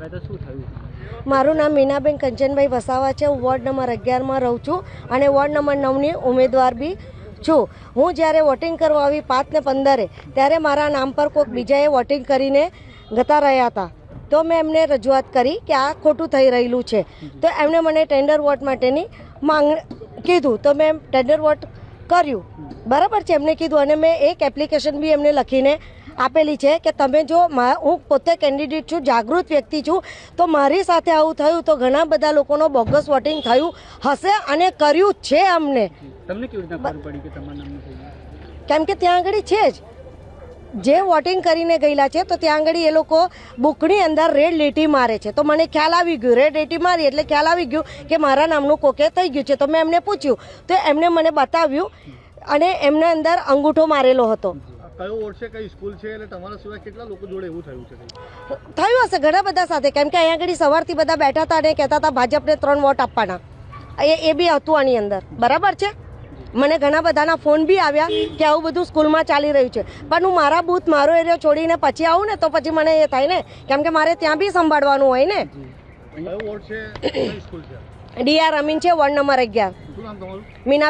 આવ્યા હતા, શું થયું? મારું નામ મીનાબેન કંચનભાઈ વસાવા છે. હું વોર્ડ નંબર 11માં રહું છું અને વોર્ડ નંબર 9ની ઉમેદવાર બી છું. હું જ્યારે વોટિંગ કરવા આવી 5 ને 15 ત્યારે મારા નામ પર કોઈક બીજાએ વોટિંગ કરીને જતા રહ્યા હતા. તો મેં એમને રજૂઆત કરી કે આ ખોટું થઈ રહેલું છે. તો એમણે મને ટેન્ડર વોટ માટેની માંગ કીધું. તો મેં ટેન્ડર વોટ કર્યું, બરાબર છે. એમને કીધું અને મેં એક એપ્લિકેશન બી એમને લખીને આપેલી છે કે તમે જો હું પોતે કેન્ડિડેટ છું, જાગૃત વ્યક્તિ છું, તો મારી સાથે આવું થયું તો ઘણા બધા લોકોનો બોગસ વોટિંગ થયું હશે અને કર્યું છે અમને. તમને કેવી રીતે ખબર પડી કે તમારા નામનું થયું? કેમ કે ત્યાં આગળ છે જ જે વોટિંગ કરીને ગયેલા છે, તો ત્યાં આગળ એ લોકો બુકની અંદર રેડ લીટી મારે છે. તો મને ખ્યાલ આવી ગયું, રેડ લીટી મારી એટલે ખ્યાલ આવી ગયું કે મારા નામનું કોકે થઈ ગયું છે. તો મેં એમને પૂછ્યું તો એમને મને બતાવ્યું અને એમને અંદર અંગૂઠો મારેલો હતો. કયો વોર્ડ છે, કઈ સ્કૂલ છે, એટલે તમારા સિવાય કેટલા લોકો જોડે એવું થયું છે? થયું હશે ઘણા બધા સાથે, કેમ કે અહીંયા આગળ સવારથી બધા બેઠા હતા અને કહેતા હતા ભાજપને 3 વોટ આપવાના. એ બી હતું આની અંદર, બરાબર છે. મને ઘણા બધાના ફોન બી આવ્યા કે આવું બધું સ્કૂલમાં ચાલી રહ્યું છે. પણ હું મારા બૂથ, મારો એરિયો છોડીને પછી આવું ને તો પછી મને એ થાય ને, કેમ કે મારે ત્યાં બી સંભાળવાનું હોય ને. કયો વોર્ડ છે, કઈ સ્કૂલ છે? DR અમીન છે, વોર્ડ નંબર 11. શું નામ તમારું? મીના.